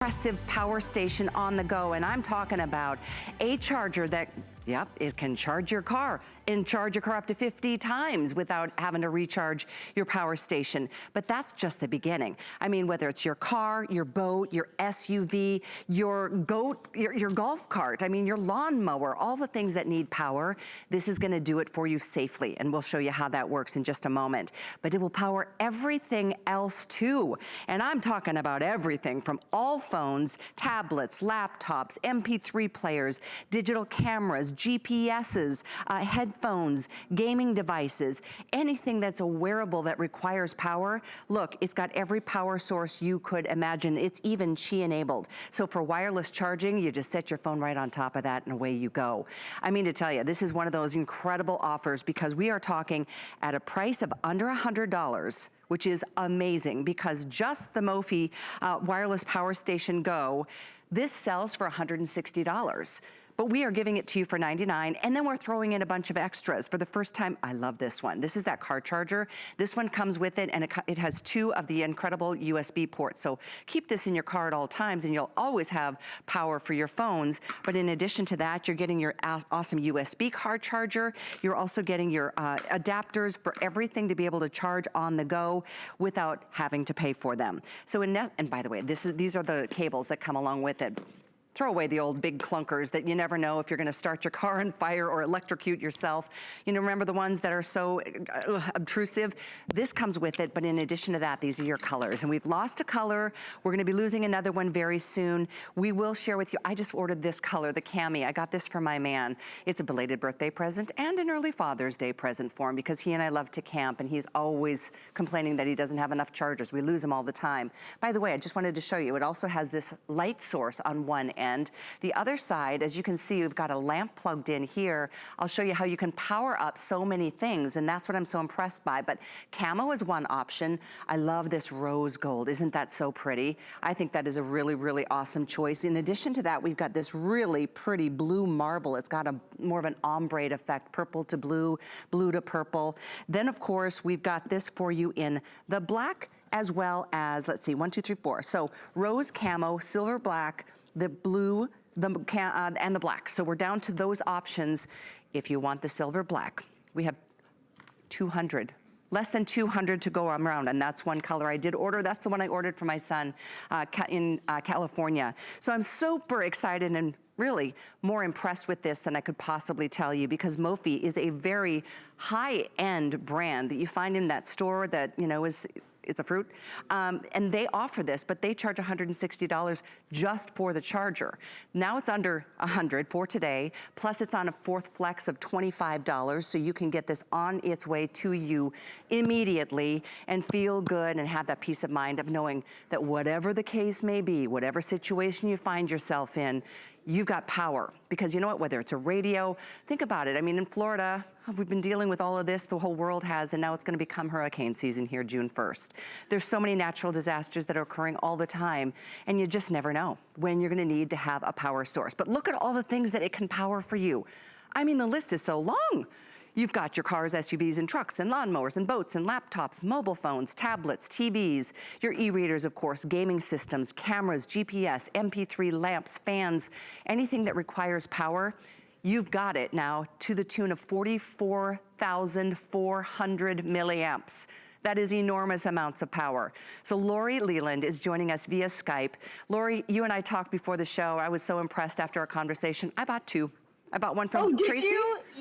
Impressive power station on the go, and I'm talking about a charger that, yep, it can charge your car and charge your car up to 50 times without having to recharge your power station. But that's just the beginning. I mean, whether it's your car, your boat, your SUV, your goat, your golf cart, I mean, your lawnmower, all the things that need power, this is gonna do it for you safely. And we'll show you how that works in just a moment. But it will power everything else too. And I'm talking about everything from all phones, tablets, laptops, MP3 players, digital cameras, GPSs, headphones, gaming devices, anything that's a wearable that requires power. Look, it's got every power source you could imagine. It's even Qi enabled. So for wireless charging, you just set your phone right on top of that and away you go. I mean to tell you, this is one of those incredible offers because we are talking at a price of under $100, which is amazing because just the Mophie Wireless Power Station Go, this sells for $160. But we are giving it to you for $99, and then we're throwing in a bunch of extras. For the first time, I love this one. This is that car charger. This one comes with it, and it has 2 of the incredible USB ports. So keep this in your car at all times, and you'll always have power for your phones. But in addition to that, you're getting your awesome USB car charger. You're also getting your adapters for everything to be able to charge on the go without having to pay for them. So and by the way, these are the cables that come along with it. Throw away the old big clunkers that you never know if you're gonna start your car on fire or electrocute yourself. You know, remember the ones that are so obtrusive? This comes with it, but in addition to that, these are your colors. And we've lost a color. We're gonna be losing another one very soon. We will share with you, I just ordered this color, the cami. I got this for my man. It's a belated birthday present and an early Father's Day present for him because he and I love to camp and he's always complaining that he doesn't have enough chargers. We lose them all the time. By the way, I just wanted to show you, it also has this light source on one end. The other side, as you can see, we've got a lamp plugged in here. I'll show you how you can power up so many things, and that's what I'm so impressed by. But camo is one option. I love this rose gold. Isn't that so pretty? I think that is a really, really awesome choice. In addition to that, we've got this really pretty blue marble. It's got more of an ombre effect, purple to blue, blue to purple. Then, of course, we've got this for you in the black as well as, let's see, 1, 2, 3, 4. So rose camo, silver black, the blue, and the black. So we're down to those options. If you want the silver black, we have 200. Less than 200 to go around, and that's one color I did order. That's the one I ordered for my son in California. So I'm super excited and really more impressed with this than I could possibly tell you because Mophie is a very high-end brand that you find in that store that, you know, it's a fruit, and they offer this, but they charge $160 just for the charger. Now it's under $100 for today, plus it's on a 4th flex of $25, so you can get this on its way to you immediately and feel good and have that peace of mind of knowing that whatever the case may be, whatever situation you find yourself in, you've got power. Because you know what, whether it's a radio, think about it. I mean, in Florida, we've been dealing with all of this, the whole world has, and now it's gonna become hurricane season here June 1st. There's so many natural disasters that are occurring all the time, and you just never know when you're gonna need to have a power source. But look at all the things that it can power for you. I mean, the list is so long. You've got your cars, SUVs, and trucks, and lawnmowers, and boats, and laptops, mobile phones, tablets, TVs, your e-readers, of course, gaming systems, cameras, GPS, MP3, lamps, fans, anything that requires power, you've got it now to the tune of 44,400 milliamps. That is enormous amounts of power. So Lori Leland is joining us via Skype. Lori, you and I talked before the show. I was so impressed after our conversation. I bought 2. I bought one from Tracy,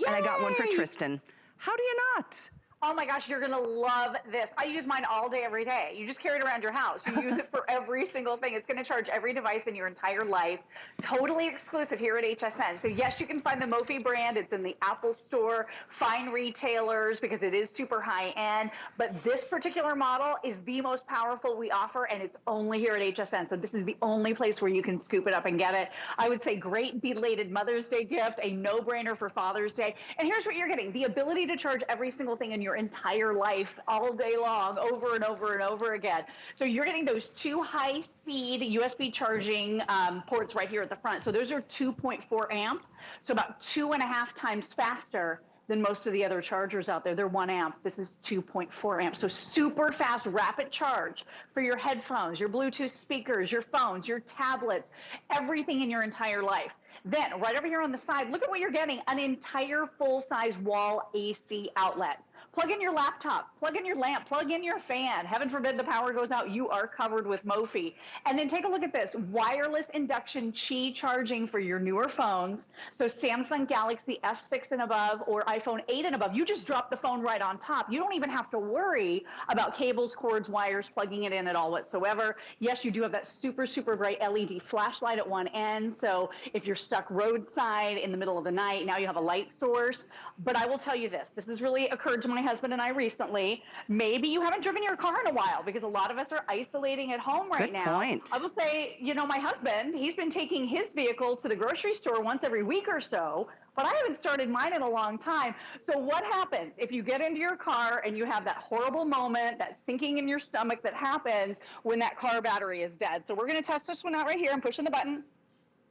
and I got one for Tristan. How do you not? Oh my gosh, you're gonna love this. I use mine all day, every day. You just carry it around your house. You use it for every single thing. It's gonna charge every device in your entire life. Totally exclusive here at HSN. So yes, you can find the Mophie brand. It's in the Apple Store, fine retailers, because it is super high end. But this particular model is the most powerful we offer, and it's only here at HSN. So this is the only place where you can scoop it up and get it. I would say great belated Mother's Day gift, a no-brainer for Father's Day. And here's what you're getting. The ability to charge every single thing in your entire life all day long, over and over and over again. So you're getting those 2 high-speed USB charging ports right here at the front. So those are 2.4 amp, so about 2.5 times faster than most of the other chargers out there. They're 1 amp. This is 2.4 amps. So super fast, rapid charge for your headphones, your Bluetooth speakers, your phones, your tablets, everything in your entire life. Then right over here on the side, look at what you're getting, an entire full-size wall AC outlet. Plug in your laptop, plug in your lamp, plug in your fan. Heaven forbid the power goes out, you are covered with Mophie. And then take a look at this, wireless induction Qi charging for your newer phones. So Samsung Galaxy S6 and above or iPhone 8 and above, you just drop the phone right on top. You don't even have to worry about cables, cords, wires, plugging it in at all whatsoever. Yes, you do have that super, super bright LED flashlight at one end. So if you're stuck roadside in the middle of the night, now you have a light source. But I will tell you this has really occurred to my husband and I recently. Maybe you haven't driven your car in a while because a lot of us are isolating at home right now. Good point. I will say, you know, my husband, he's been taking his vehicle to the grocery store once every week or so, but I haven't started mine in a long time. So what happens if you get into your car and you have that horrible moment, that sinking in your stomach that happens when that car battery is dead? So we're going to test this one out right here. I'm pushing the button.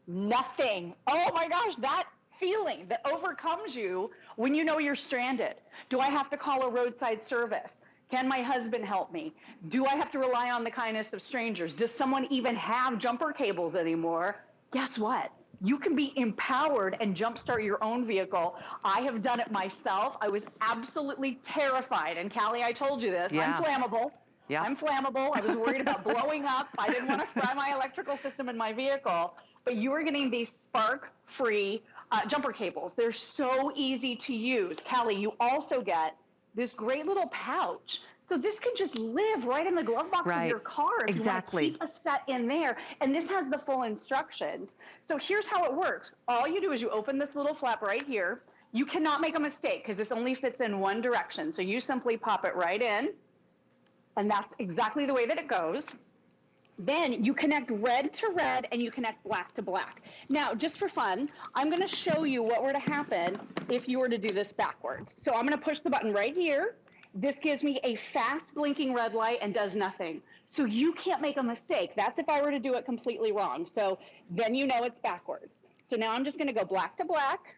Nothing. Oh my gosh, that feeling that overcomes you when you know you're stranded. Do I have to call a roadside service? Can my husband help me? Do I have to rely on the kindness of strangers? Does someone even have jumper cables anymore? Guess what? You can be empowered and jumpstart your own vehicle. I have done it myself. I was absolutely terrified. And Callie, I told you this. Yeah. I'm flammable. Yeah. I'm flammable. I was worried about blowing up. I didn't want to fry my electrical system in my vehicle. But you are getting these spark-free jumper cables. They're so easy to use. Callie, you also get this great little pouch. So this can just live right in the glove box of your car if exactly. you want to keep a set in there. And this has the full instructions. So here's how it works. All you do is you open this little flap right here. You cannot make a mistake because this only fits in one direction. So you simply pop it right in, and that's exactly the way that it goes. Then you connect red to red and you connect black to black. Now, just for fun, I'm going to show you what were to happen if you were to do this backwards. So I'm going to push the button right here. This gives me a fast blinking red light and does nothing. So you can't make a mistake. That's if I were to do it completely wrong. So then you know it's backwards. So now I'm just going to go black to black,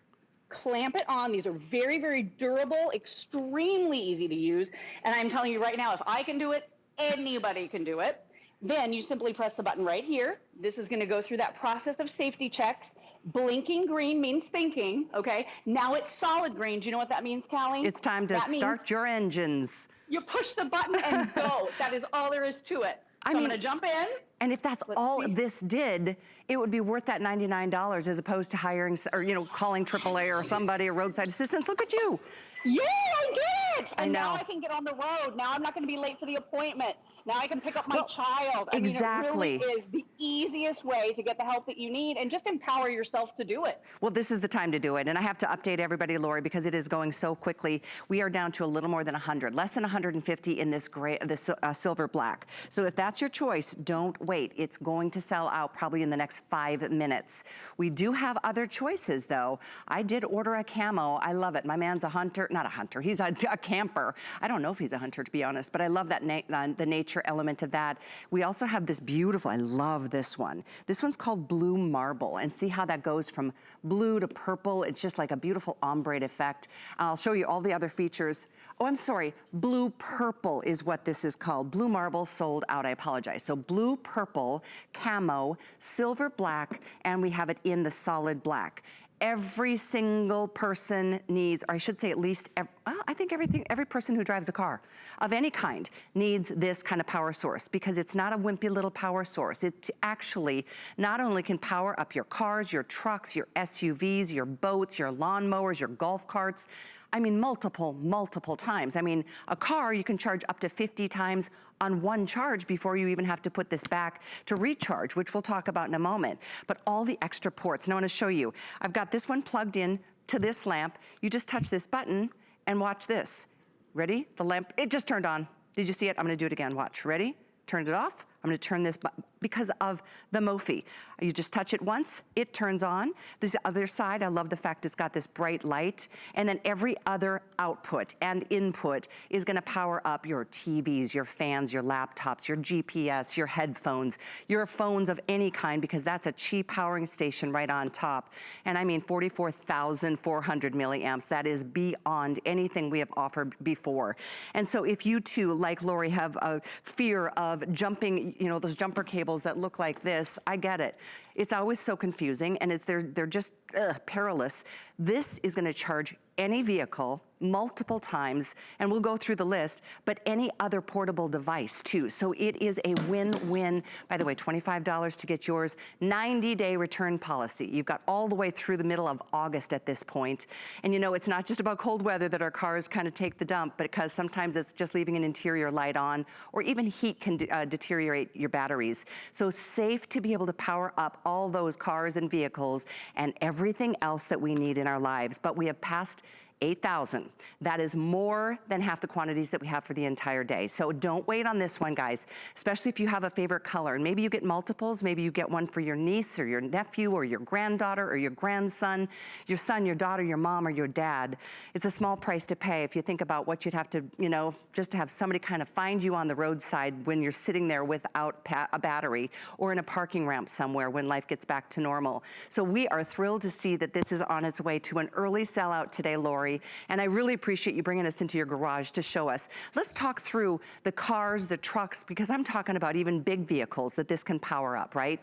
clamp it on. These are very, very durable, extremely easy to use. And I'm telling you right now, if I can do it, anybody can do it. Then you simply press the button right here. This is going to go through that process of safety checks. Blinking green means thinking, okay? Now it's solid green. Do you know what that means, Callie? It's time to start your engines. You push the button and go. That is all there is to it. So I'm going to jump in. And if that's all this did, it would be worth that $99 as opposed to hiring, or, you know, calling AAA or somebody, a roadside assistance. Look at you. Yeah, I did it. And now I can get on the road. Now I'm not going to be late for the appointment. Now I can pick up my child. I mean, it really is the easiest way to get the help that you need and just empower yourself to do it. Well, this is the time to do it. And I have to update everybody, Lori, because it is going so quickly. We are down to a little more than 100, less than 150 in this gray, this silver black. So if that's your choice, don't wait. It's going to sell out probably in the next 5 minutes. We do have other choices, though. I did order a camo. I love it. My man's a hunter, not a hunter. He's a camper. I don't know if he's a hunter, to be honest, but I love that the nature element of that. We also have this beautiful, I love this one. This one's called Blue Marble, and see how that goes from blue to purple. It's just like a beautiful ombre effect. I'll show you all the other features. Oh, I'm sorry, Blue Purple is what this is called. Blue Marble sold out, I apologize. So Blue Purple, camo, silver black, and we have it in the solid black. Every single person needs, or I should say at least, I think every person who drives a car of any kind needs this kind of power source, because it's not a wimpy little power source. It actually not only can power up your cars, your trucks, your SUVs, your boats, your lawnmowers, your golf carts. I mean, multiple times. I mean, a car you can charge up to 50 times on one charge before you even have to put this back to recharge, which we'll talk about in a moment. But all the extra ports, and I wanna show you. I've got this one plugged in to this lamp. You just touch this button and watch this. Ready? The lamp, it just turned on. Did you see it? I'm gonna do it again, watch. Ready? Turn it off. I'm gonna turn this because of the Mophie. You just touch it once, it turns on. This other side, I love the fact it's got this bright light, and then every other output and input is gonna power up your TVs, your fans, your laptops, your GPS, your headphones, your phones of any kind, because that's a cheap powering station right on top. And I mean 44,400 milliamps. That is beyond anything we have offered before. And so if you too, like Lori, have a fear of jumping, you know, those jumper cables that look like this, I get it. It's always so confusing, and they're just perilous. This is gonna charge any vehicle multiple times, and we'll go through the list, but any other portable device too. So it is a win-win. By the way, $25 to get yours, 90-day return policy. You've got all the way through the middle of August at this point. And you know, it's not just about cold weather that our cars kind of take the dump, but because sometimes it's just leaving an interior light on, or even heat can deteriorate your batteries. So safe to be able to power up all those cars and vehicles and everything else that we need in our lives. But we have passed 8,000. That is more than half the quantities that we have for the entire day. So don't wait on this one, guys, especially if you have a favorite color. And maybe you get multiples, maybe you get one for your niece or your nephew or your granddaughter or your grandson, your son, your daughter, your mom, or your dad. It's a small price to pay if you think about what you'd have to, you know, just to have somebody kind of find you on the roadside when you're sitting there without a battery, or in a parking ramp somewhere when life gets back to normal. So we are thrilled to see that this is on its way to an early sellout today, Lori. And I really appreciate you bringing us into your garage to show us. Let's talk through the cars, the trucks, because I'm talking about even big vehicles that this can power up, right?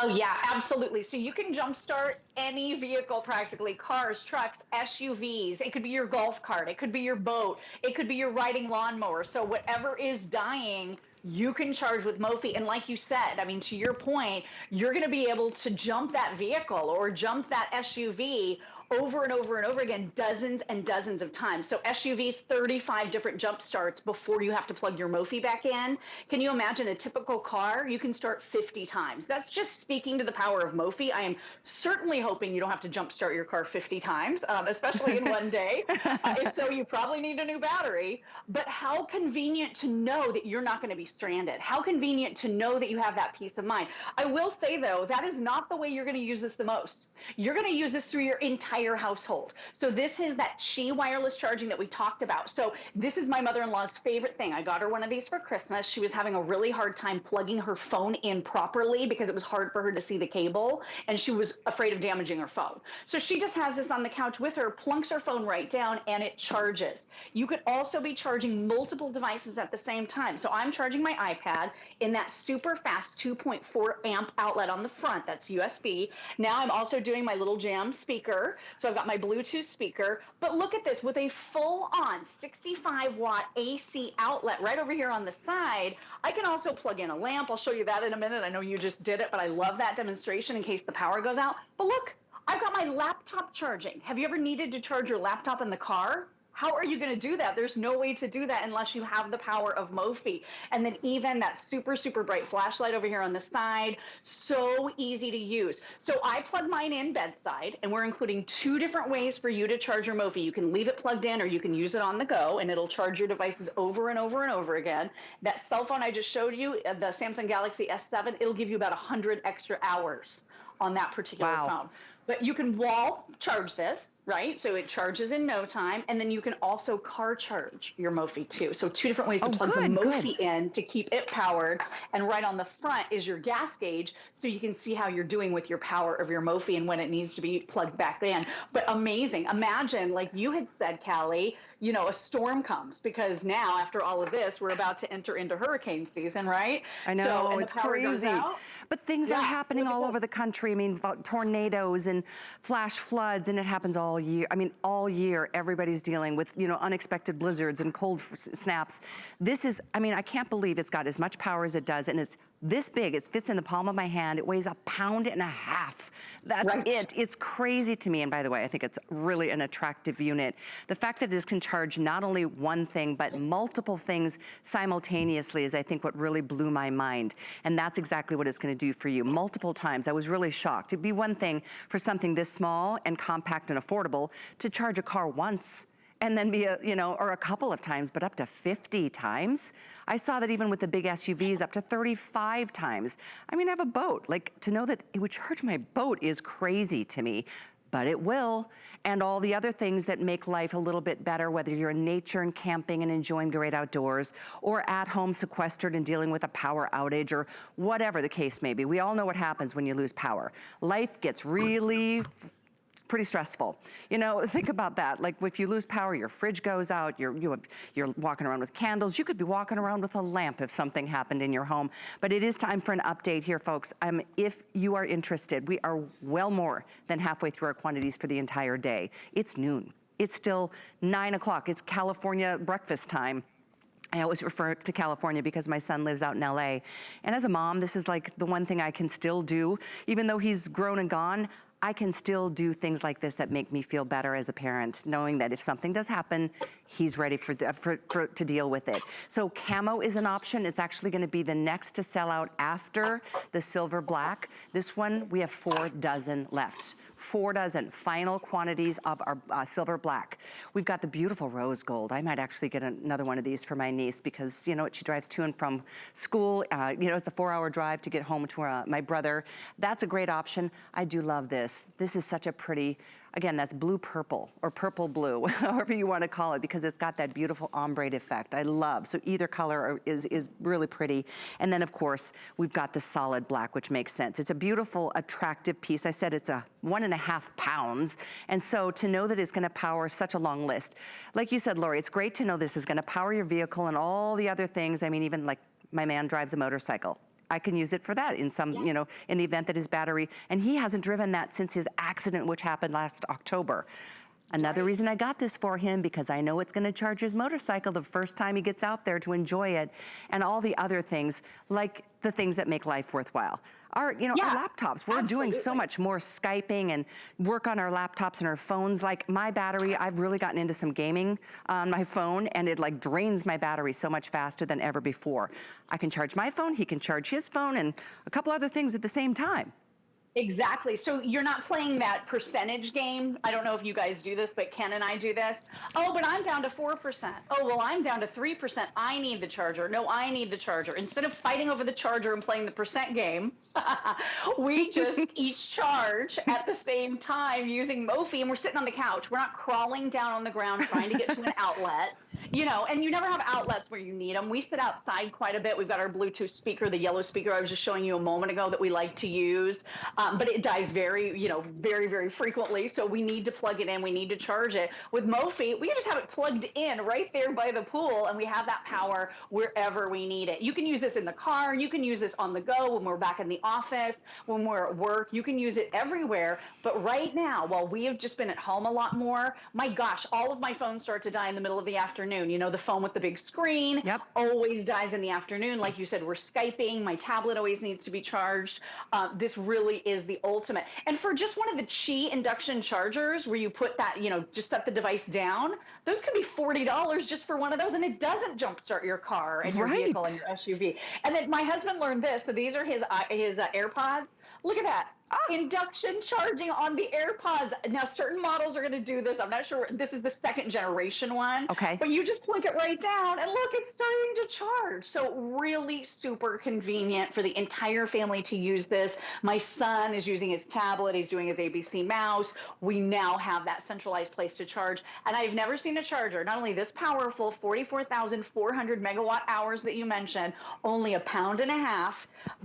Oh yeah, absolutely. So you can jumpstart any vehicle practically, cars, trucks, SUVs. It could be your golf cart. It could be your boat. It could be your riding lawnmower. So whatever is dying, you can charge with Mophie. And like you said, I mean, to your point, you're going to be able to jump that vehicle or jump that SUV over and over and over again, dozens and dozens of times. So SUVs, 35 different jump starts before you have to plug your Mophie back in. Can you imagine a typical car? You can start 50 times. That's just speaking to the power of Mophie. I am certainly hoping you don't have to jump start your car 50 times, especially in one day. If so, you probably need a new battery. But how convenient to know that you're not going to be stranded. How convenient to know that you have that peace of mind. I will say, though, that is not the way you're going to use this the most. You're going to use this through your entire household. So this is that Qi wireless charging that we talked about. So this is my mother-in-law's favorite thing. I got her one of these for Christmas. She was having a really hard time plugging her phone in properly because it was hard for her to see the cable, and she was afraid of damaging her phone. So she just has this on the couch with her, plunks her phone right down, and it charges. You could also be charging multiple devices at the same time. So I'm charging my iPad in that super fast 2.4 amp outlet on the front. That's USB. Now I'm also doing my little jam speaker. So I've got my Bluetooth speaker, but look at this with a full on 65 watt AC outlet right over here on the side. I can also plug in a lamp. I'll show you that in a minute. I know you just did it, but I love that demonstration in case the power goes out. But look, I've got my laptop charging. Have you ever needed to charge your laptop in the car? How are you going to do that? There's no way to do that unless you have the power of Mophie. And then even that super, super bright flashlight over here on the side, so easy to use. So I plug mine in bedside, and we're including 2 different ways for you to charge your Mophie. You can leave it plugged in, or you can use it on the go, and it'll charge your devices over and over and over again. That cell phone I just showed you, the Samsung Galaxy S7, it'll give you about 100 extra hours on that particular phone. But you can wall charge this, right? So it charges in no time. And then you can also car charge your Mophie too. So 2 different ways to plug the Mophie in to keep it powered. And right on the front is your gas gauge, so you can see how you're doing with your power of your Mophie and when it needs to be plugged back in. But amazing. Imagine, like you had said, Callie, you know, a storm comes, because now after all of this, we're about to enter into hurricane season, right? I know, so, it's crazy. But things are happening all over the country. I mean, tornadoes and flash floods, and it happens all year. I mean, all year, everybody's dealing with, you know, unexpected blizzards and cold snaps. This is, I mean, I can't believe it's got as much power as it does, and it's this big. It fits in the palm of my hand. It weighs 1.5 pounds. That's it. It's crazy to me. And by the way, I think it's really an attractive unit. The fact that this can charge not only one thing, but multiple things simultaneously is, I think, what really blew my mind. And that's exactly what it's going to do for you multiple times. I was really shocked. It'd be one thing for something this small and compact and affordable to charge a car once and then be or a couple of times, but up to 50 times. I saw that even with the big SUVs up to 35 times. I mean, I have a boat. Like, to know that it would charge my boat is crazy to me, but it will. And all the other things that make life a little bit better, whether you're in nature and camping and enjoying the great outdoors, or at home sequestered and dealing with a power outage, or whatever the case may be. We all know what happens when you lose power. Life gets really pretty stressful. Think about that. Like, if you lose power, your fridge goes out, you're walking around with candles. You could be walking around with a lamp if something happened in your home. But it is time for an update here, folks. If you are interested, we are well more than halfway through our quantities for the entire day. It's noon. It's still 9 o'clock. It's California breakfast time. I always refer to California because my son lives out in LA. And as a mom, this is like the one thing I can still do. Even though he's grown and gone, I can still do things like this that make me feel better as a parent, knowing that if something does happen, he's ready to deal with it. So camo is an option. It's actually gonna be the next to sell out after the silver black. This one, we have 4 dozen left. 4 dozen, final quantities of our silver black. We've got the beautiful rose gold. I might actually get another one of these for my niece because, she drives to and from school. It's a 4-hour drive to get home to my brother. That's a great option. I do love this. This is such a pretty, again, that's blue purple or purple blue, however you want to call it, because it's got that beautiful ombre effect. I love, so either color is really pretty. And then of course, we've got the solid black, which makes sense. It's a beautiful, attractive piece. I said it's a 1.5 pounds. And so to know that it's gonna power such a long list. Like you said, Lori, it's great to know this is gonna power your vehicle and all the other things. I mean, even like my man drives a motorcycle. I can use it for that in some, in the event that his battery, and he hasn't driven that since his accident, which happened last October. Another reason I got this for him, because I know it's gonna charge his motorcycle the first time he gets out there to enjoy it, and all the other things, like the things that make life worthwhile. Our laptops, we're doing so much more Skyping and work on our laptops and our phones. Like my battery, I've really gotten into some gaming on my phone, and it like drains my battery so much faster than ever before. I can charge my phone, he can charge his phone, and a couple other things at the same time. Exactly. So you're not playing that percentage game. I don't know if you guys do this, but Ken and I do this. Oh, but I'm down to 4%. Oh, well, I'm down to 3%. I need the charger. No, I need the charger. Instead of fighting over the charger and playing the percent game, we just each charge at the same time using Mophie, and we're sitting on the couch. We're not crawling down on the ground trying to get to an outlet. And you never have outlets where you need them. We sit outside quite a bit. We've got our Bluetooth speaker, the yellow speaker I was just showing you a moment ago that we like to use, but it dies very, very, very frequently. So we need to plug it in. We need to charge it. With Mophie, we can just have it plugged in right there by the pool, and we have that power wherever we need it. You can use this in the car. You can use this on the go when we're back in the office, when we're at work. You can use it everywhere. But right now, while we have just been at home a lot more, my gosh, all of my phones start to die in the middle of the afternoon. The phone with the big screen always dies in the afternoon. Like you said, we're Skyping. My tablet always needs to be charged. This really is the ultimate. And for just one of the Qi induction chargers where you put that, just set the device down, those could be $40 just for one of those. And it doesn't jumpstart your car and your vehicle and your SUV. And then my husband learned this. So these are his AirPods. Look at that. Induction charging on the AirPods. Now, certain models are going to do this. I'm not sure. This is the 2nd generation one. Okay. But you just plug it right down, and look, it's starting to charge. So really super convenient for the entire family to use this. My son is using his tablet. He's doing his ABC mouse. We now have that centralized place to charge. And I've never seen a charger, not only this powerful, 44,400 megawatt hours that you mentioned, only 1.5 pounds,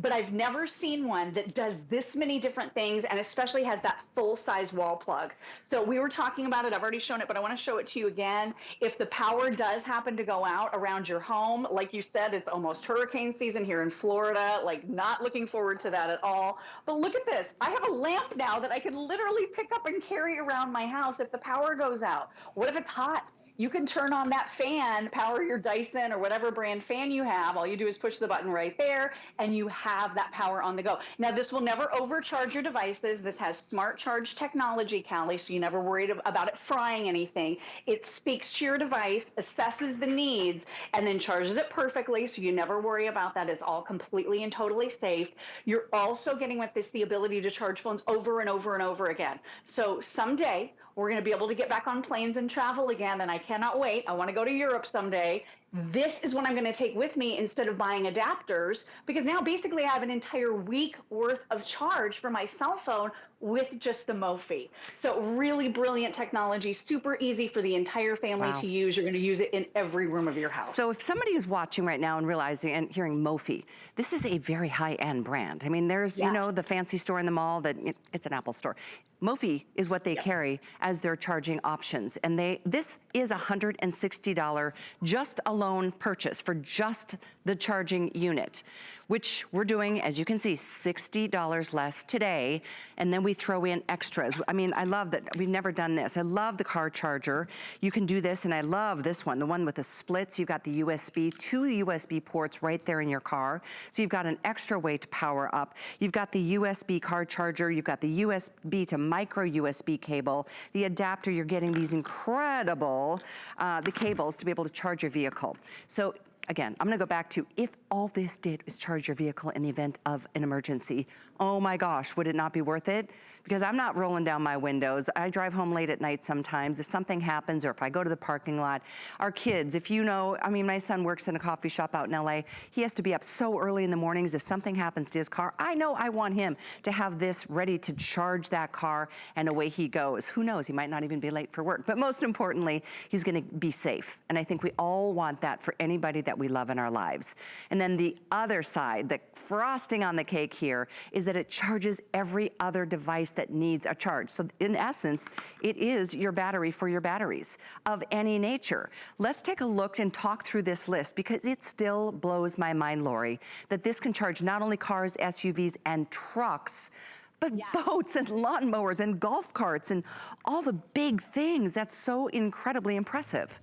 but I've never seen one that does this many different things, and especially has that full-size wall plug. So we were talking about it. I've already shown it, but I want to show it to you again. If the power does happen to go out around your home, like you said, it's almost hurricane season here in Florida, like not looking forward to that at all. But look at this. I have a lamp now that I can literally pick up and carry around my house if the power goes out. What if it's hot? You can turn on that fan, power your Dyson or whatever brand fan you have. All you do is push the button right there, and you have that power on the go. Now, this will never overcharge your devices. This has smart charge technology, Callie, so you never worried about it frying anything. It speaks to your device, assesses the needs, and then charges it perfectly, so you never worry about that. It's all completely and totally safe. You're also getting with this the ability to charge phones over and over and over again. So someday, We're going to be able to get back on planes and travel again, and I cannot wait. I want to go to Europe someday. This is what I'm going to take with me instead of buying adapters, because now basically I have an entire week worth of charge for my cell phone with just the Mophie. So really brilliant technology, super easy for the entire family to use. You're going to use it in every room of your house. So if somebody is watching right now and realizing and hearing Mophie, this is a very high-end brand. I mean, there's, you know, the fancy store in the mall that it's an Apple store. Mophie is what they carry as their charging options. And this is $160 just alone purchase for just the charging unit, which we're doing, as you can see, $60 less today. And then we throw in extras. I mean, I love that. We've never done this. I love the car charger. You can do this, and I love this one, the one with the splits. You've got the USB, 2 USB ports right there in your car. So you've got an extra way to power up. You've got the USB car charger. You've got the USB to micro USB cable. The adapter, you're getting these incredible, the cables to be able to charge your vehicle. So again, I'm gonna go back to, if all this did is charge your vehicle in the event of an emergency, oh my gosh, would it not be worth it? Because I'm not rolling down my windows. I drive home late at night sometimes. If something happens, or if I go to the parking lot, our kids, if you know, I mean, my son works in a coffee shop out in LA. He has to be up so early in the mornings. If something happens to his car, I know I want him to have this ready to charge that car, and away he goes. Who knows, he might not even be late for work. But most importantly, he's gonna be safe. And I think we all want that for anybody that we love in our lives. And then the other side, the frosting on the cake here, is that it charges every other device that needs a charge. So in essence, it is your battery for your batteries of any nature. Let's take a look and talk through this list, because it still blows my mind, Lori, that this can charge not only cars, SUVs, and trucks, but boats and lawnmowers and golf carts and all the big things. That's so incredibly impressive.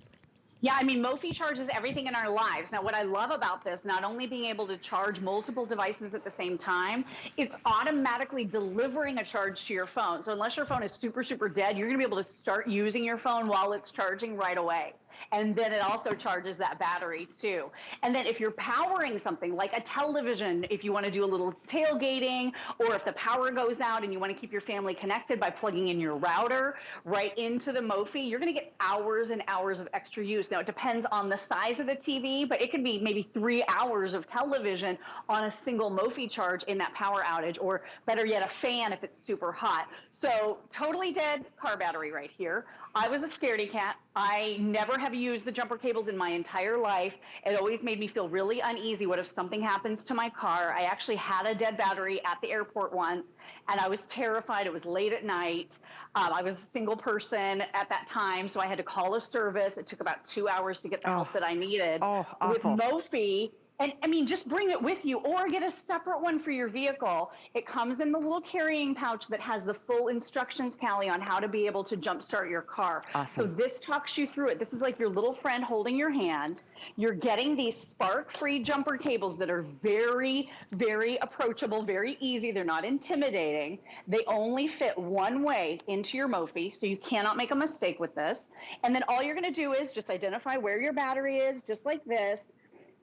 Yeah, I mean, Mophie charges everything in our lives. Now, what I love about this, not only being able to charge multiple devices at the same time, it's automatically delivering a charge to your phone. So unless your phone is super, super dead, you're gonna be able to start using your phone while it's charging right away. And then it also charges that battery too. And then if you're powering something like a television, if you want to do a little tailgating, or if the power goes out and you want to keep your family connected by plugging in your router right into the Mophie, you're going to get hours and hours of extra use. Now, it depends on the size of the TV, but it could be maybe 3 hours of television on a single Mophie charge in that power outage, or better yet, a fan if it's super hot. So totally dead car battery right here. I was a scaredy cat. I never have used the jumper cables in my entire life. It always made me feel really uneasy. What if something happens to my car? I actually had a dead battery at the airport once, and I was terrified. It was late at night. I was a single person at that time, so I had to call a service. It took about 2 hours to get the help that I needed. Oh, awful. With Mophie, and I mean, just bring it with you, or get a separate one for your vehicle. It comes in the little carrying pouch that has the full instructions, Callie, on how to be able to jumpstart your car. Awesome. So this talks you through it. This is like your little friend holding your hand. You're getting these spark-free jumper cables that are very, very approachable, very easy. They're not intimidating. They only fit one way into your Mophie, so you cannot make a mistake with this. And then all you're gonna do is just identify where your battery is, just like this.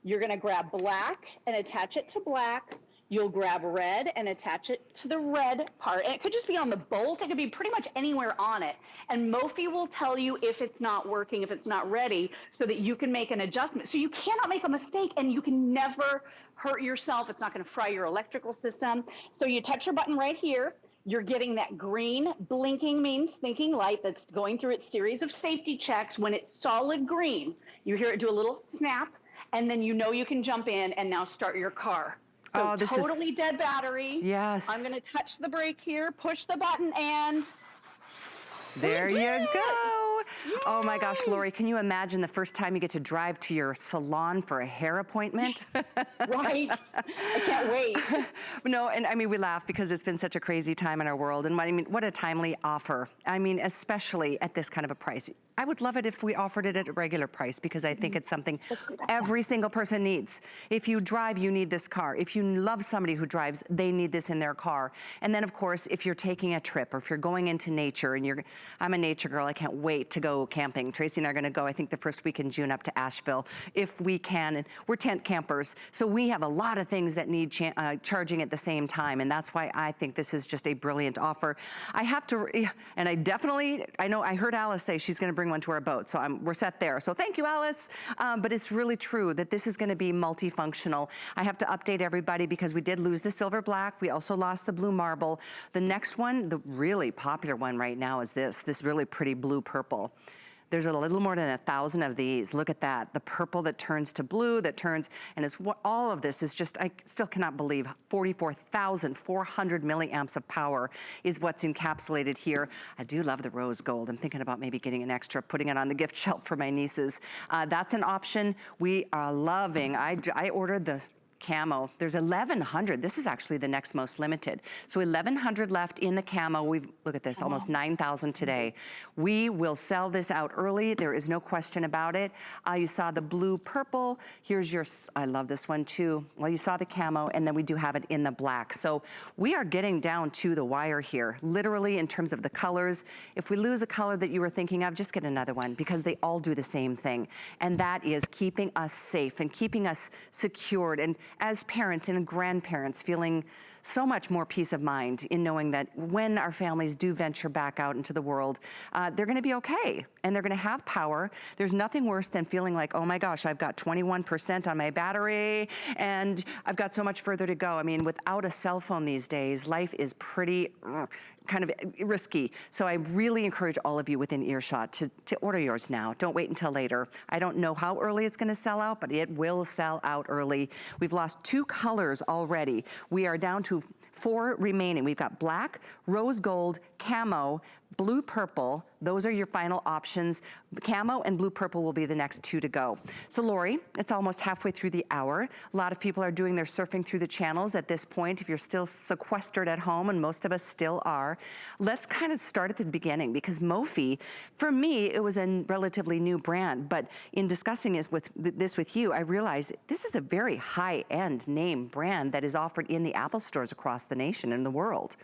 You're gonna grab black and attach it to black. You'll grab red and attach it to the red part. And it could just be on the bolt. It could be pretty much anywhere on it. And Mophie will tell you if it's not working, if it's not ready, so that you can make an adjustment. So you cannot make a mistake, and you can never hurt yourself. It's not gonna fry your electrical system. So you touch your button right here. You're getting that green blinking means thinking light that's going through its series of safety checks. When it's solid green, you hear it do a little snap, and then you know you can jump in and now start your car. So this totally dead battery. Yes. I'm gonna touch the brake here, push the button, and there you go. Yay! Oh my gosh, Lori, can you imagine the first time you get to drive to your salon for a hair appointment? Right, I can't wait. No, and I mean, we laugh because it's been such a crazy time in our world, and I mean, what a timely offer. I mean, especially at this kind of a price. I would love it if we offered it at a regular price, because I think it's something Let's do that. every single person needs. If you drive, you need this car. If you love somebody who drives, they need this in their car. And then of course, if you're taking a trip or if you're going into nature and I'm a nature girl, I can't wait to go camping. Tracy and I are gonna go, I think the first week in June, up to Asheville, if we can. And we're tent campers, so we have a lot of things that need charging at the same time. And that's why I think this is just a brilliant offer. I have to, and I know I heard Alice say she's gonna bring one to our boat, so we're set there. So thank you, Alice. But it's really true that this is gonna be multifunctional. I have to update everybody because we did lose the silver black. We also lost the blue marble. The next one, the really popular one right now, is this really pretty blue purple. There's a little more than 1,000 of these. Look at that. The purple that turns to blue, and it's what all of this is just, I still cannot believe 44,400 milliamps of power is what's encapsulated here. I do love the rose gold. I'm thinking about maybe getting an extra, putting it on the gift shelf for my nieces. That's an option we are loving. I ordered the camo. There's 1,100. This is actually the next most limited. So 1,100 left in the camo. Look at this, almost 9,000 today. We will sell this out early. There is no question about it. You saw the blue purple. Here's I love this one too. Well, you saw the camo, and then we do have it in the black. So we are getting down to the wire here, literally in terms of the colors. If we lose a color that you were thinking of, just get another one, because they all do the same thing. And that is keeping us safe and keeping us secured. And as parents and grandparents, feeling so much more peace of mind in knowing that when our families do venture back out into the world, they're gonna be okay, and they're gonna have power. There's nothing worse than feeling like, oh my gosh, I've got 21% on my battery, and I've got so much further to go. I mean, without a cell phone these days, life is pretty kind of risky. So I really encourage all of you within earshot to order yours now. Don't wait until later. I don't know how early it's gonna sell out, but it will sell out early. We've lost 2 colors already. We are down to 4 remaining. We've got black, rose gold, camo, blue purple. Those are your final options. Camo and blue purple will be the next 2 to go. So Lori, it's almost halfway through the hour. A lot of people are doing their surfing through the channels at this point, if you're still sequestered at home, and most of us still are. Let's kind of start at the beginning, because Mophie, for me, it was a relatively new brand, but in discussing this with you, I realized this is a very high-end name brand that is offered in the Apple stores across the nation and the world.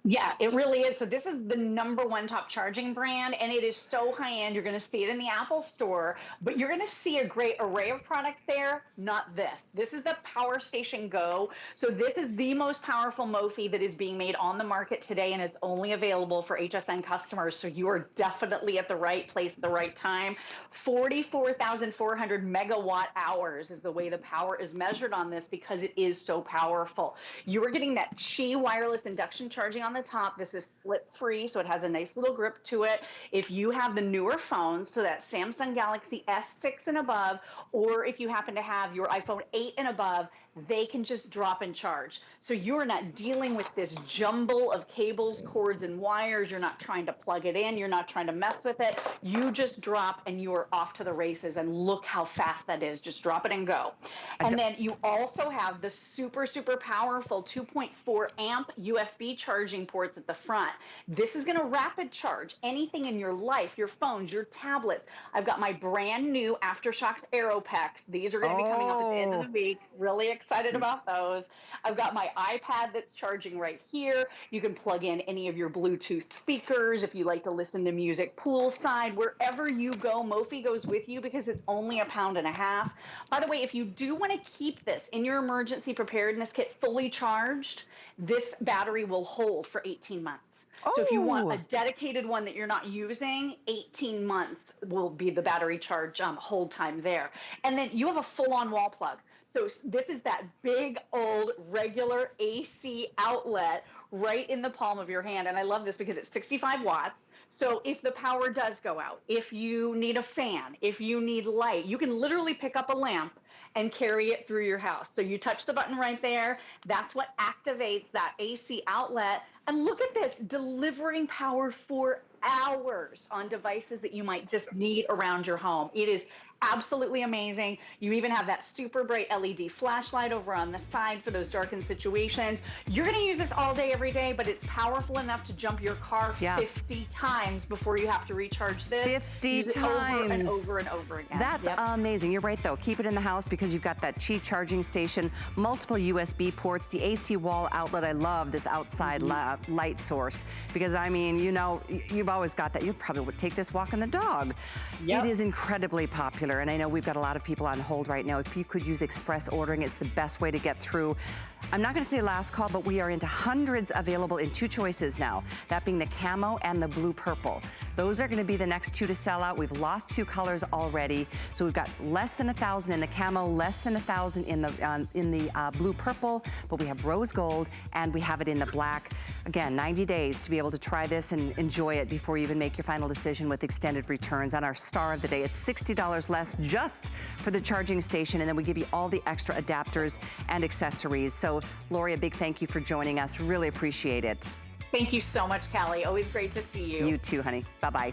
Yeah, it really is. So this is the #1 top charging brand, and it is so high-end. You're going to see it in the Apple Store, but you're going to see a great array of products there, not this. This is the Powerstation GO. So this is the most powerful Mophie that is being made on the market today, and it's only available for HSN customers. So you are definitely at the right place at the right time. 44,400 megawatt hours is the way the power is measured on this, because it is so powerful. You are getting that Qi wireless induction charging on the top. This is slip free, so it has a nice little grip to it. If you have the newer phones, so that Samsung Galaxy S6 and above, or if you happen to have your iPhone 8 and above, they can just drop and charge. So you're not dealing with this jumble of cables, cords, and wires. You're not trying to plug it in. You're not trying to mess with it. You just drop and you are off to the races. And look how fast that is. Just drop it and go. And then you also have the super, super powerful 2.4 amp USB charging ports at the front. This is going to rapid charge anything in your life, your phones, your tablets. I've got my brand new Aftershokz Aero Packs. These are going to be coming up at the end of the week. Really excited about those. I've got my iPad that's charging right here. You can plug in any of your Bluetooth speakers if you like to listen to music poolside. Wherever you go, Mophie goes with you, because it's only £1.50. By the way, if you do want to keep this in your emergency preparedness kit fully charged, this battery will hold for 18 months. So if you want a dedicated one that you're not using, 18 months will be the battery charge hold time there. And then you have a full-on wall plug. So this is that big old regular AC outlet right in the palm of your hand. And I love this because it's 65 watts. So if the power does go out, if you need a fan, if you need light, you can literally pick up a lamp and carry it through your house. So you touch the button right there. That's what activates that AC outlet. And look at this, delivering power for hours on devices that you might just need around your home. It is absolutely amazing. You even have that super bright LED flashlight over on the side for those darkened situations. You're going to use this all day, every day, but it's powerful enough to jump your car 50 times before you have to recharge this. 50 use times. It over and over and over again. That's amazing. You're right, though. Keep it in the house because you've got that Qi charging station, multiple USB ports, the AC wall outlet. I love this outside light source because, I mean, you know, you've always got that. You probably would take this walking the dog. It is incredibly popular. And I know we've got a lot of people on hold right now. If you could use express ordering, it's the best way to get through. I'm not going to say last call, but we are into hundreds available in 2 choices now, that being the camo and the blue purple. Those are going to be the next 2 to sell out. We've lost 2 colors already. So we've got less than 1,000 in the camo, less than 1,000 in the blue purple, but we have rose gold and we have it in the black. Again, 90 days to be able to try this and enjoy it before you even make your final decision with extended returns. On our star of the day, it's $60 less just for the charging station, and then we give you all the extra adapters and accessories. So, Lori, a big thank you for joining us. Really appreciate it. Thank you so much, Callie. Always great to see you. You too, honey. Bye-bye.